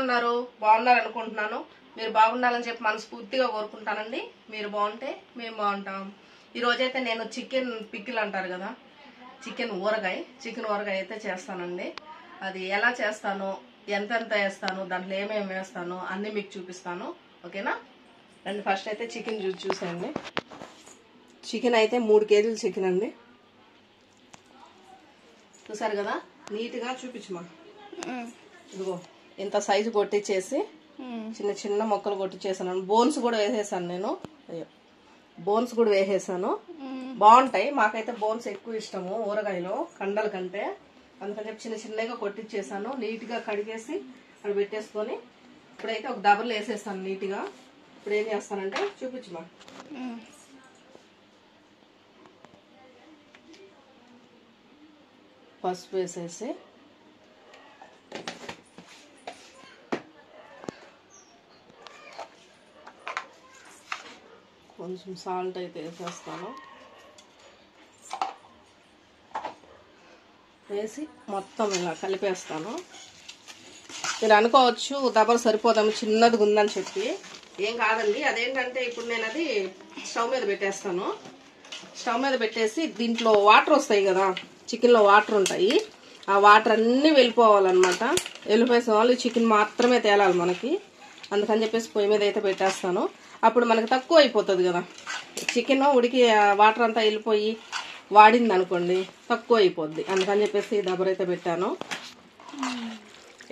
ఉన్నారు? బాగున్నారు అనుకుంటున్నాను. మీరు బాగుండాలని చెప్పి మనస్ఫూర్తిగా కోరుకుంటానండి. మీరు బాగుంటే మేము బాగుంటాం. ఈరోజైతే నేను చికెన్ పికిల్ అంటారు కదా, చికెన్ ఊరగాయ అయితే చేస్తానండి. అది ఎలా చేస్తానో, ఎంతెంత వేస్తాను, దాంట్లో ఏమేమి వేస్తానో అన్నీ మీకు చూపిస్తాను. ఓకేనా? అండ్ ఫస్ట్ అయితే చికెన్ చూసేయండి. చికెన్ అయితే 3 కేజీలు చికెన్ అండి. చూసారు కదా, నీట్గా చూపించమా. ఇదిగో ఇంత సైజు కొట్టించేసి చిన్న చిన్న మొక్కలు కొట్టించేసాను. బోన్స్ కూడా వేసేసాను నేను. అయ్యో, బోన్స్ కూడా వేసేసాను. బాగుంటాయి. మాకైతే బోన్స్ ఎక్కువ ఇష్టము ఊరగాయలో కండల కంటే. అందుకని చెప్పి చిన్న చిన్నగా కొట్టించేసాను. నీట్గా కడిగేసి అక్కడ పెట్టేసుకొని ఇప్పుడైతే ఒక దబర్లు వేసేస్తాను నీట్గా. ఇప్పుడు ఏం చేస్తానంటే చూపించమా. పసుపు వేసేసి కొంచెం సాల్ట్ అయితే వేసేస్తాను. వేసి మొత్తం ఇలా కలిపేస్తాను. మీరు అనుకోవచ్చు దబలు సరిపోదాము, చిన్నదిగా ఉందని చెప్పి. ఏం కాదండి. అదేంటంటే ఇప్పుడు నేను అది స్టవ్ మీద పెట్టేస్తాను. స్టవ్ మీద పెట్టేసి దీంట్లో వాటర్ వస్తాయి కదా, చికెన్లో వాటర్ ఉంటాయి. ఆ వాటర్ అన్నీ వెళ్ళిపోవాలన్నమాట. వెళ్ళిపోయేసిన వాళ్ళు చికెన్ మాత్రమే తేలాలి మనకి. అందుకని చెప్పేసి పొయ్యి మీద అయితే పెట్టేస్తాను. అప్పుడు మనకి తక్కువ అయిపోతుంది కదా చికెన్. ఉడికి వాటర్ అంతా వెళ్ళిపోయి వాడింది అనుకోండి, తక్కువ అయిపోద్ది. అందుకని చెప్పేసి దబరైతే పెట్టాను.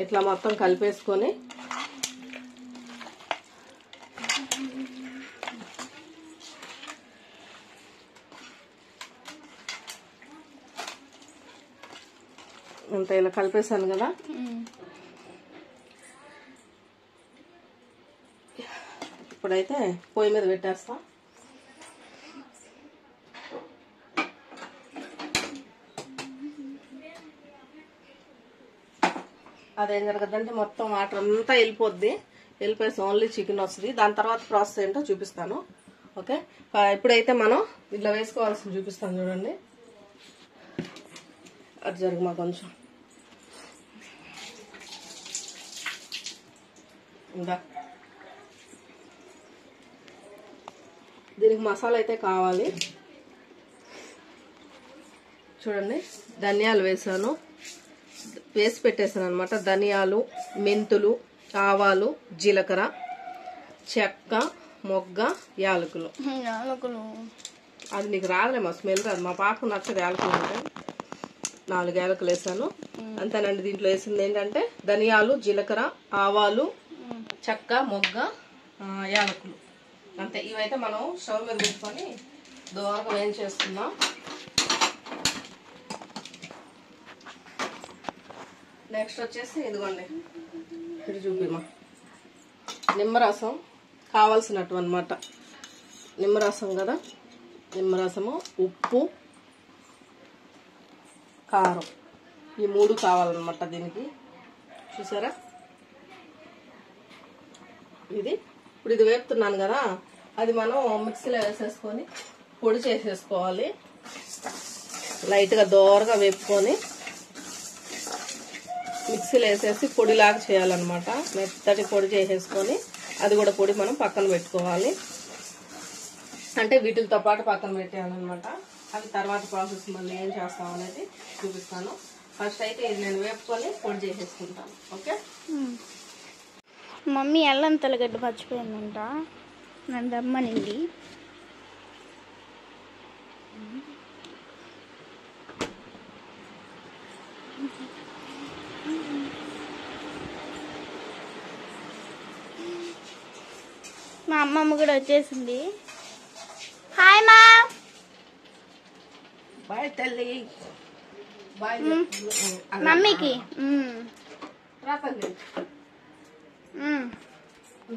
ఇట్లా మొత్తం కలిపేసుకొని అంత ఇలా కలిపేసాను కదా. ఇప్పుడైతే పొయ్యి మీద పెట్టేస్తా. అదేం జరగదంటే మొత్తం వాటర్ అంతా వెళ్ళిపోద్ది. వెళ్ళిపోయేసి ఓన్లీ చికెన్ వస్తుంది. దాని తర్వాత ప్రాసెస్ ఏంటో చూపిస్తాను. ఓకే, ఇప్పుడైతే మనం ఇట్లా వేసుకోవాల్సింది చూపిస్తాను. చూడండి, అది జరుగుమా కొంచెం. ఇంకా దీనికి మసాలా అయితే కావాలి. చూడండి, ధనియాలు వేసాను, వేసి పెట్టేసాను అనమాట. ధనియాలు, మెంతులు, ఆవాలు, జీలకర్ర, చెక్క, మొగ్గ, యాలకులు. అది నీకు రాదులే, మా స్మెల్ రాదు. మా పాపకు నచ్చదు యాలకులు అంటే. 4 యాలకులు వేసాను అంతేనండి. దీంట్లో వేసింది ఏంటంటే ధనియాలు, జీలకర్ర, ఆవాలు, చెక్క, మొగ్గ, యాలకులు అంతే. ఇవైతే మనం స్టవ్ మీద పెట్టుకొని దోరగా వేయించేస్తున్నాం. నెక్స్ట్ వచ్చేసి ఇదిగోండి, ఇది చూపిమా. నిమ్మరసం కావాల్సినట్టు అనమాట. నిమ్మరసం కదా, నిమ్మరసము, ఉప్పు, కారం, ఈ 3 కావాలన్నమాట దీనికి. చూసారా, ఇది ఇప్పుడు ఇది వేపుతున్నాను కదా, అది మనం మిక్సీలో వేసేసుకొని పొడి చేసేసుకోవాలి. లైట్గా దోరగా వేపుకొని మిక్సీలో వేసేసి పొడిలాగా చేయాలన్నమాట. మెత్తటి పొడి చేసేసుకొని అది కూడా పొడి మనం పక్కన పెట్టుకోవాలి. అంటే వీటితో పాటు పక్కన పెట్టేయాలన్నమాట. అవి తర్వాత ప్రాసెస్ మళ్ళీ ఏం చేస్తాం అనేది చూపిస్తాను. ఫస్ట్ అయితే ఇది నేను వేపుకొని పొడి చేసేసుకుంటాను. ఓకే. మమ్మీ అల్లం తెల్లగడ్డ మర్చిపోయిందంట, నన్ను రమ్మనింది. మా అమ్మమ్మ కూడా వచ్చేసింది. హాయ్ మా. బాయ్ తల్లి. బాయ్ మమ్మీకి.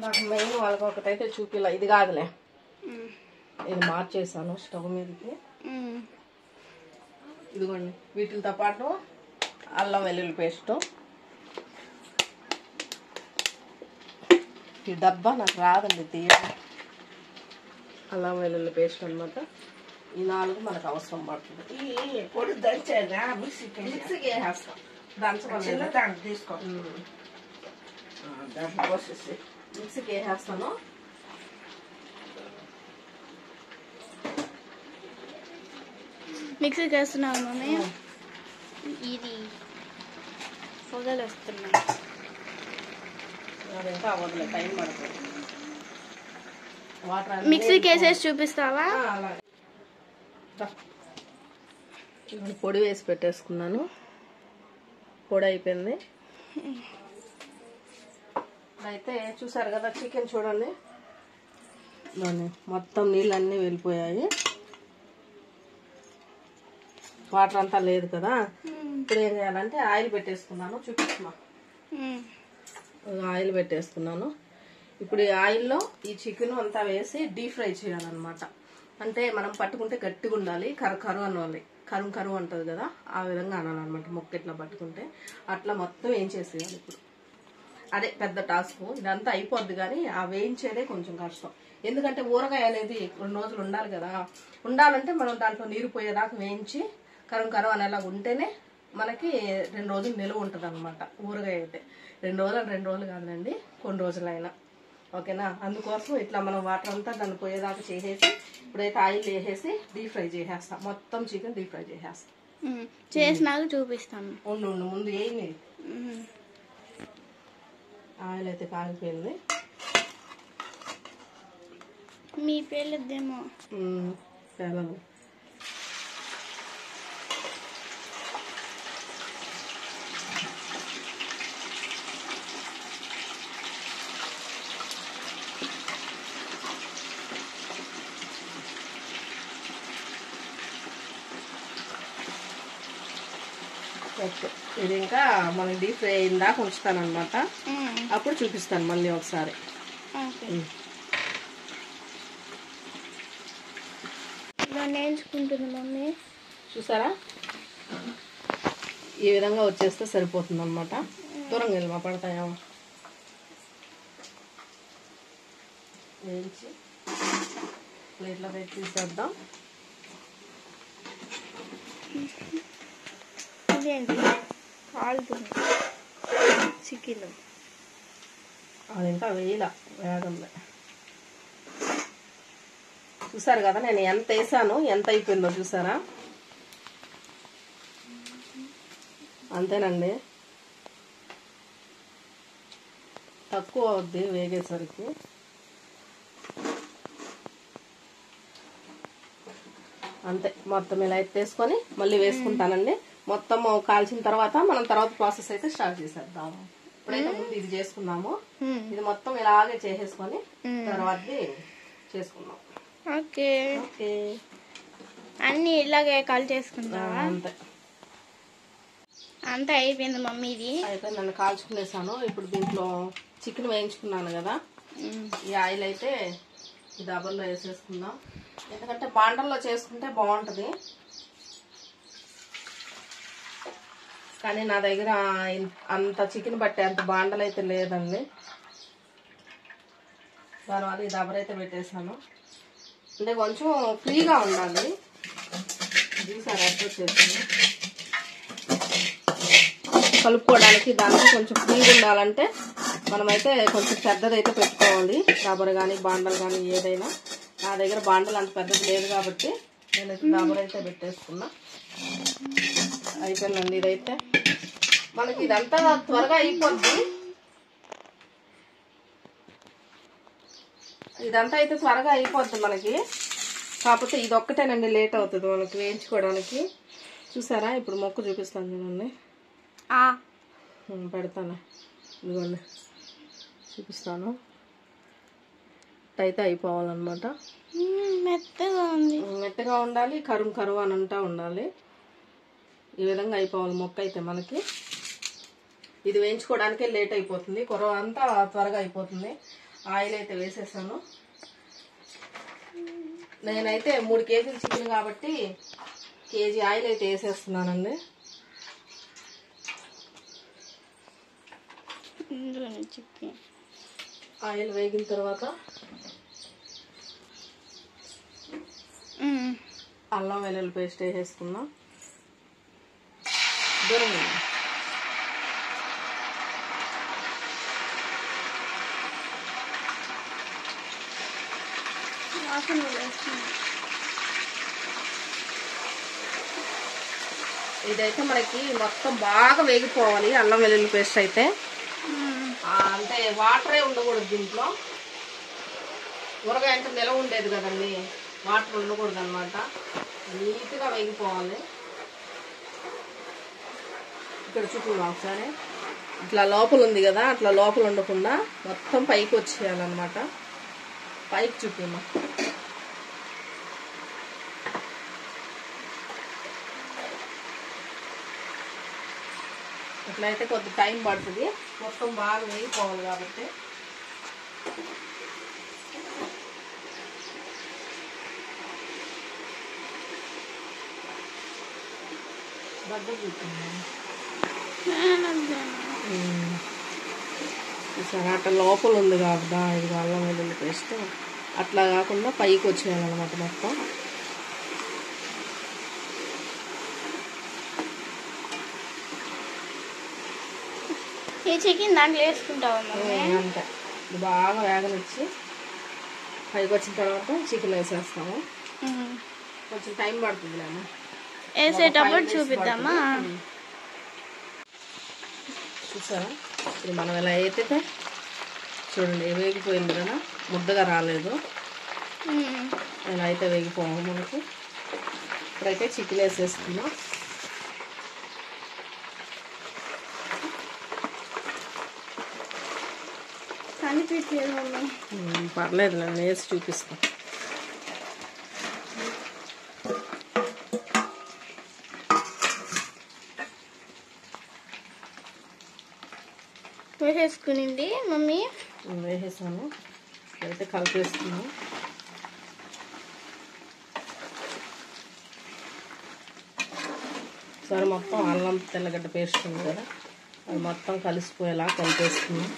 నాకు మెయిన్ వాళ్ళకి ఒకటైతే చూపిలా. ఇది కాదులే, ఇది మార్చేసాను స్టవ్ మీదకి. ఇదిగోండి, వీటితో పాటు అల్లం వెల్లుల్లి పేస్ట్. ఈ డబ్బా నాకు రాదండి తీయాలి. అల్లం వెల్లుల్లి పేస్ట్ అనమాట. ఈ 4 మనకు అవసరం పడుతుంది. ఈ పొడి దంచేదా మిక్సీకి వేసేస్తాం. దంచకుండా దాన్ని తీసుకో. దాంట్లో పోసేసి మిక్సీకి వేసేస్తాను. మిక్సీకి వేస్తున్నావు మమ్మీ. ఇది పొగలు వస్తున్నాయి. అది ఇంకా అవ్వదులే, టైం పడుతుంది. వాటర్ మిక్సీకి వేసేసి చూపిస్తావా? అలాగే. ఇప్పుడు పొడి వేసి పెట్టేసుకున్నాను. పొడి అయిపోయింది. అయితే చూసారు కదా చికెన్ చూడండి, దాన్ని మొత్తం నీళ్ళన్నీ వెళ్ళిపోయాయి, వాటర్ అంతా లేదు కదా. ఇప్పుడు ఏం చేయాలంటే ఆయిల్ పెట్టేసుకున్నాను, చూపిస్తున్నా. ఆయిల్ పెట్టేసుకున్నాను. ఇప్పుడు ఈ ఆయిల్లో ఈ చికెన్ అంతా వేసి డీప్ ఫ్రై చేయాలన్నమాట. అంటే మనం పట్టుకుంటే గట్టిగా ఉండాలి, కరు అనాలి, కరు అంటుంది కదా, ఆ విధంగా అనాలన్నమాట. ముక్క ఇట్లా పట్టుకుంటే అట్లా మొత్తం వేయించేసేయాలి. ఇప్పుడు అదే పెద్ద టాస్క్. ఇదంతా అయిపోద్ది కానీ ఆ వేయించేదే కొంచెం కష్టం. ఎందుకంటే ఊరగాయ అనేది 2 రోజులు ఉండాలి కదా. ఉండాలంటే మనం దాంట్లో నీరు పోయేదాకా వేయించి కరు అనేలా ఉంటేనే మనకి 2 రోజులు నిలువ ఉంటుంది అనమాట. ఊరగాయ అయితే 2 రోజులు కాదులేండి, కొన్ని రోజులైనా. ఓకేనా? అందుకోసం ఇట్లా మనం వాటర్ అంతా దాన్ని పోయేదాకా చేసేసి ఇప్పుడైతే ఆయిల్ వేసేసి డీప్ ఫ్రై చేసేస్తాం. మొత్తం చికెన్ డీప్ ఫ్రై చేసేస్తాం. చేసినాక చూపిస్తాను. ఉండు ముందు వేయండి. ఆయిల్ అయితే కాగిపోయింది. మీ పేర్లేదేమో పేలదు. ఓకే, ఇది ఇంకా మనం డీప్ ఫ్రై అయిందాక ఉంచుతాను అనమాట. అప్పుడు చూపిస్తాను మళ్ళీ ఒకసారి. నేర్చుకుంటుంది మమ్మీ. చూసారా, ఈ విధంగా వచ్చేస్తే సరిపోతుంది అనమాట. దూరంగా వెళ్ళి పడతాయేమో. వేయించి ప్లేట్లో పెట్టి తీసేద్దాం. ఇదేంటి కాలుతుంది చికెన్. అది ఇంకా వేగంది. చూసారు కదా నేను ఎంత వేసాను, ఎంత అయిపోయిందో చూసారా. అంతేనండి, తక్కువ అవుద్ది వేగేసరికి. అంతే, మొత్తం ఇలా ఎత్తేసుకొని మళ్ళీ వేసుకుంటానండి. మొత్తం కాల్చిన తర్వాత మనం తర్వాత ప్రాసెస్ అయితే స్టార్ట్ చేసేద్దాము. ఇప్పుడైతే ముందు ఇది చేసుకున్నాము. ఇది మొత్తం ఇలాగే చేసేసుకొని తర్వాత చేసుకున్నాం. ఓకే, అన్ని ఇలాగే కాల్ చేసుకుంటావా? అంతే, అంతా అయిపోయింది మమ్మీ. ఇది అయితే నన్ను కాల్చుకునేసాను. ఇప్పుడు దీంట్లో చికెన్ వేయించుకున్నాను కదా, ఈ ఆయిల్ అయితే ఈ దబల్లో వేసేసుకుందాం. ఎందుకంటే బాండల్లో చేసుకుంటే బాగుంటుంది, కానీ నా దగ్గర అంత చికెన్ పట్టే అంత బాండలు అయితే లేదండి. దానివల్ల ఈ దబర్ అయితే పెట్టేసాను. అంటే కొంచెం ఫ్రీగా ఉండాలి. చూసారా ఎట్లా వచ్చేసింది. కలుపుకోవడానికి దానికి కొంచెం ఫ్రీగా ఉండాలంటే మనమైతే కొంచెం పెద్దదైతే పెట్టుకోవాలి. రబ్బర్ కానీ బాండలు కానీ ఏదైనా. నా దగ్గర బాండలు అంత పెద్దది లేదు కాబట్టి నేనైతే రబ్బర్ అయితే పెట్టేసుకున్నా. అయిపోయిందండి. ఇదైతే మనకి ఇదంతా త్వరగా అయిపోద్ది. ఇదంతా అయితే త్వరగా అయిపోద్ది మనకి. కాకపోతే ఇది ఒక్కటేనండి లేట్ అవుతుంది మనకి వేయించుకోవడానికి. చూసారా, ఇప్పుడు మొక్క చూపిస్తాను చూడండి. పెడతాను, ఇదిగోండి చూపిస్తాను. అయితే అయిపోవాలన్నమాట. మెత్తగా ఉండాలి, కరువు అని అంటా ఉండాలి. ఈ విధంగా అయిపోవాలి మొక్క అయితే మనకి. ఇది వేయించుకోవడానికే లేట్ అయిపోతుంది, కొరవ అంతా త్వరగా అయిపోతుంది. ఆయిల్ అయితే వేసేసాను. నేనైతే 3 కేజీలు చికెన్ కాబట్టి కేజీ ఆయిల్ అయితే వేసేస్తున్నానండి. ఆయిల్ వేగిన తర్వాత అల్లం వెల్లుల్లి పేస్ట్ వేసేసుకున్నాం. వాసన వస్తుంది. ఇదైతే మనకి మొత్తం బాగా వేగిపోవాలి. అల్లం వెల్లుల్లి పేస్ట్ అయితే అంటే వాటరే ఉండకూడదు దీంట్లో. ఊరగాయ అంటే నిలవ ఉండేది కదండి, వాటర్ ఉండకూడదు అనమాట. నీట్గా వేగిపోవాలి. ఇక్కడ చూపుదాం ఒకసారి. ఇట్లా లోపల ఉంది కదా, అట్లా లోపల ఉండకుండా మొత్తం పైకి వచ్చేయాలన్నమాట. పైకి చూపిమ్మా. ఇట్లయితే కొద్ది టైం పడుతుంది, మొత్తం బాగా వేగిపోవాలి కాబట్టి. దగ్గర చూస్తున్నాను సరే. అట్లా లోపల ఉంది కదా ఇది అల్లం వెల్లుల్లి పేస్ట్, అట్లా కాకుండా పైకి వచ్చేయాలన్నమాట మొత్తం. ఈ చికెన్ దాంట్లో వేసుకుంటావా మమ్మీ? అంతే. ఇది బాగా వేగనిచ్చి పైకి వచ్చిన తర్వాత చికెన్ వేసేస్తాము. కొంచెం టైం పడుతుంది లేమో, వేసేటప్పుడు చూపిద్దామా? చూసారా ఇప్పుడు మనం ఎలా అయితే చూడండి, వేగిపోయింది కదా, ముద్దగా రాలేదు. ఎలా అయితే వేగిపోవాలి మనకు. ఇప్పుడైతే చికెన్ వేసేస్తున్నాం. కనిపించలేదు మమ్మీ. పర్లేదు, నేను వేసి చూపిస్తాను. వేసేసుకునింది మమ్మీ. వేసేసాను. అయితే కలిపేస్తున్నాను. సరే, మొత్తం అల్లం తెల్లగడ్డ పేస్ట్ ఉంది కదా, అది మొత్తం కలిసిపోయేలా కలిపేస్తున్నాం.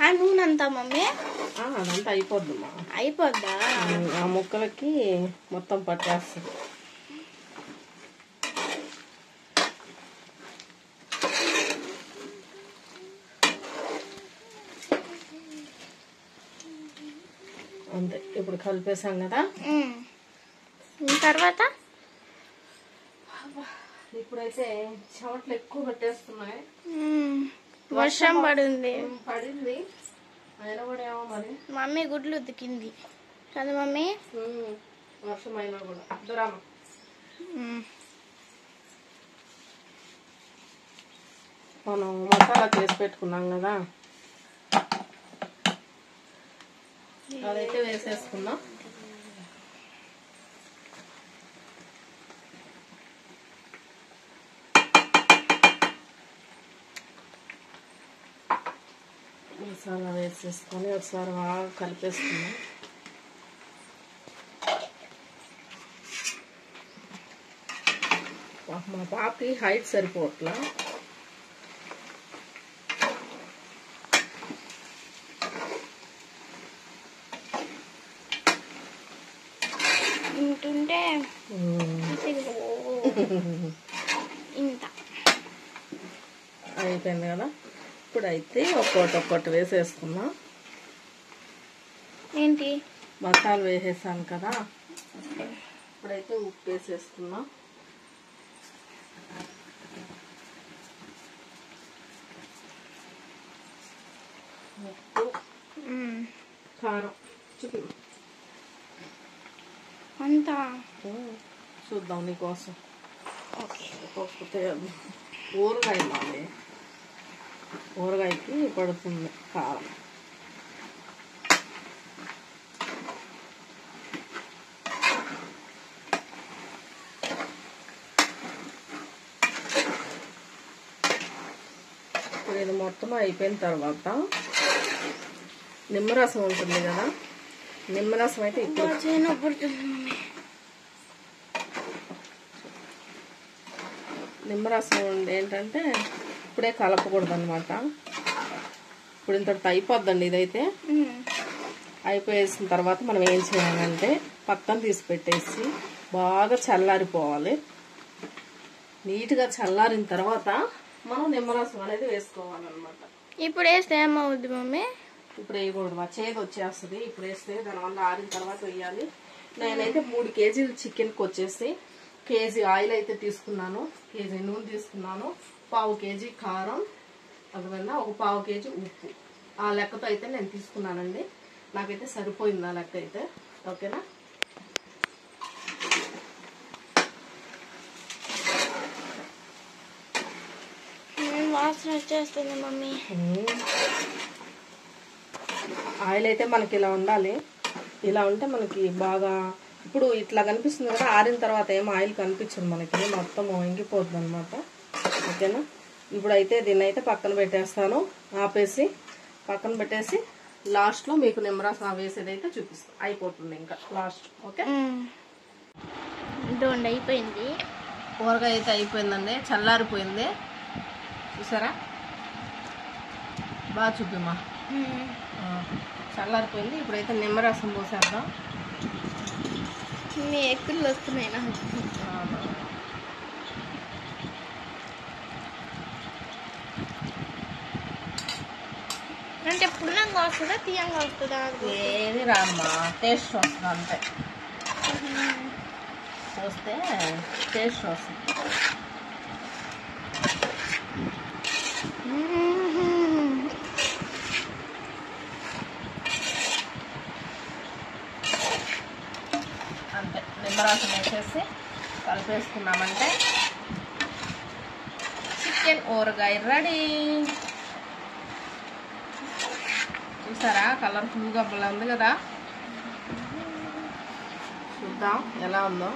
ఆ నూనె అంతా మమ్మీ అదంతా అయిపోద్దమ్మా. అయిపోద్దా? ఆ ముక్కలకి మొత్తం పట్టేస్తుంది. అంతే. ఇప్పుడు కలిపేసాం కదా, తర్వాత ఇప్పుడైతే చెమటలు ఎక్కువ పెట్టేస్తున్నాయి. వర్షం పడింది. అయినా కూడా ఏమో మరి. మమ్మీ గుడ్లు ఉతికింది కదా మమ్మీ. వర్షం అయినా కూడా దూరామా. మనం మసాలా చేసి పెట్టుకున్నాం కదా, అదైతే వేసేసుకున్నాం. మసాలా వేసేసుకొని ఒకసారి బాగా కలిపేసుకున్నాం. మా పాపకి హైట్ సరిపోవట్లా. ఇంటుంటే ఇంత అయిపోయింది కదా. ఇప్పుడైతే ఒక్కొక్కటి వేసేసుకున్నాం. ఏంటి? మసాలా వేసేసాను కదా, ఇప్పుడైతే ఉప్పు వేసేసుకున్నాం. ఉప్పు, కారం చూపి అంతా చూద్దాం నీకోసం. ఓకే. ఒక్కొక్కటి ఊరగాయ మాది, ఊరగాయకి పడుతుంది కారం. ఇప్పుడు ఇది మొత్తం అయిపోయిన తర్వాత నిమ్మరసం ఉంటుంది కదా, నిమ్మరసం అయితే ఇప్పుడు నిమ్మరసం ఏంటంటే ఇప్పుడే కలపకూడదు అనమాట. ఇప్పుడు ఇంతటితో అయిపోద్దండి. ఇదైతే అయిపోయేసిన తర్వాత మనం ఏం చేయాలంటే పక్కన తీసి పెట్టేసి బాగా చల్లారిపోవాలి. నీట్గా చల్లారిన తర్వాత మనం నిమ్మరసం అనేది వేసుకోవాలన్నమాట. ఇప్పుడు వేస్తే ఏమవుద్ది మమ్మీ? ఇప్పుడు వేయకూడదు, మా చేదు వచ్చేస్తుంది. ఇప్పుడు వేస్తే దానివల్ల ఆరిన తర్వాత వేయాలి. నేనైతే 3 కేజీలు చికెన్కి వచ్చేసి కేజీ ఆయిల్ అయితే తీసుకున్నాను, కేజీ నూనె తీసుకున్నాను, 1/2 కేజీ కారం, అందువల్ల 1/2 కేజీ ఉప్పు. ఆ లెక్కతో అయితే నేను తీసుకున్నానండి. నాకైతే సరిపోయింది ఆ లెక్క అయితే. ఓకేనా? వాసన వచ్చేస్తుంది మమ్మీ. ఆయిల్ అయితే మనకి ఇలా ఉండాలి. ఇలా ఉంటే మనకి బాగా ఇప్పుడు ఇట్లా కనిపిస్తుంది కదా, ఆరిన తర్వాత ఏం ఆయిల్ కనిపించదు మనకి, మొత్తం ఇంగిపోతుంది అనమాట. ఓకేనా? ఇప్పుడైతే దీన్ని అయితే పక్కన పెట్టేస్తాను. ఆపేసి పక్కన పెట్టేసి లాస్ట్లో మీకు నిమ్మరసం వేసేది అయితే చూపిస్తాను. అయిపోతుంది ఇంకా లాస్ట్. ఓకే, ఇదిగోండి అయిపోయింది. కూరగాయ అయితే అయిపోయిందండి, చల్లారిపోయింది. చూసారా? బాగా చూపిమ్మా. చల్లారిపోయింది. ఇప్పుడైతే నిమ్మరసం పోసేద్దాం. మీ ఎక్కులు వస్తున్నాయి నాకు. అంటే పుల్లంగా వస్తుందా తీయంగా వస్తుందా? ఏది రామ్మా, టేస్ట్ వస్తుంది అంతే. చూస్తే టేస్ట్ వస్తుంది. అంతే, నిమ్మరసం వేసేసి కలిపేసుకున్నామంటే చికెన్ ఊరగాయ రెడీ. చూసారా? కలర్ఫుల్గా భలే ఉంది కదా. చూద్దాం ఎలా ఉందో.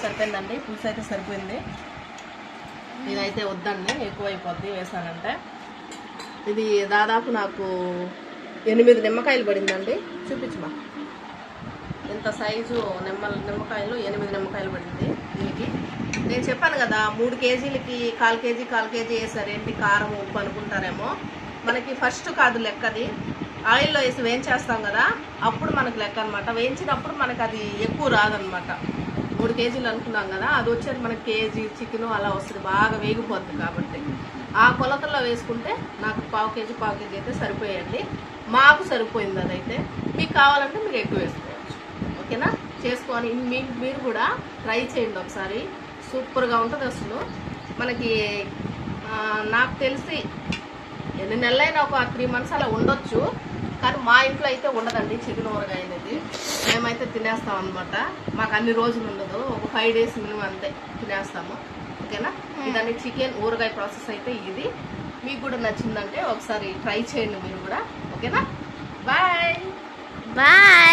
సరిపోయిందండి, పులుసు అయితే సరిపోయింది. ఇదైతే వద్దండి, ఎక్కువైపోద్ది వేసానంటే. ఇది దాదాపు నాకు 8 నిమ్మకాయలు పడిందండి. చూపించమా, ఇంత సైజు నిమ్మకాయలు 8 నిమ్మకాయలు పడింది దీనికి. నేను చెప్పాను కదా 3 కేజీలకి 1/4 కేజీ వేసారు. ఏంటి కారం ఉప్పు అనుకుంటారేమో. మనకి ఫస్ట్ కాదు లెక్కది, ఆయిల్లో వేసి వేయించేస్తాం కదా, అప్పుడు మనకు లెక్క అనమాట. వేయించినప్పుడు మనకు అది ఎక్కువ రాదనమాట. 3 కేజీలు అనుకున్నాం కదా, అది వచ్చేది మనకి కేజీ చికెన్ అలా వస్తుంది, బాగా వేగిపోద్ది. కాబట్టి ఆ కొలతల్లో వేసుకుంటే నాకు 1/2 కేజీ అయితే సరిపోయండి. మాకు సరిపోయింది అదైతే. మీకు కావాలంటే మీరు ఎక్కువ వేసుకోవచ్చు. ఓకేనా? చేసుకొని మీరు కూడా ట్రై చేయండి ఒకసారి. సూపర్గా ఉంటుంది అసలు. మనకి నాకు తెలిసి ఎన్ని నెలలైనా ఒక 3 months అలా ఉండొచ్చు. కానీ మా ఇంట్లో అయితే ఉండదండి చికెన్ ఊరగాయ అనేది. మేమైతే తినేస్తాం అనమాట. మాకు అన్ని రోజులు ఉండదు, ఒక 5 days మినిమం అంతే తినేస్తాము. ఓకేనా? ఇదని చికెన్ ఊరగాయ ప్రాసెస్ అయితే ఇది. మీకు కూడా నచ్చిందంటే ఒకసారి ట్రై చేయండి మీరు కూడా. ఓకేనా? Bye bye.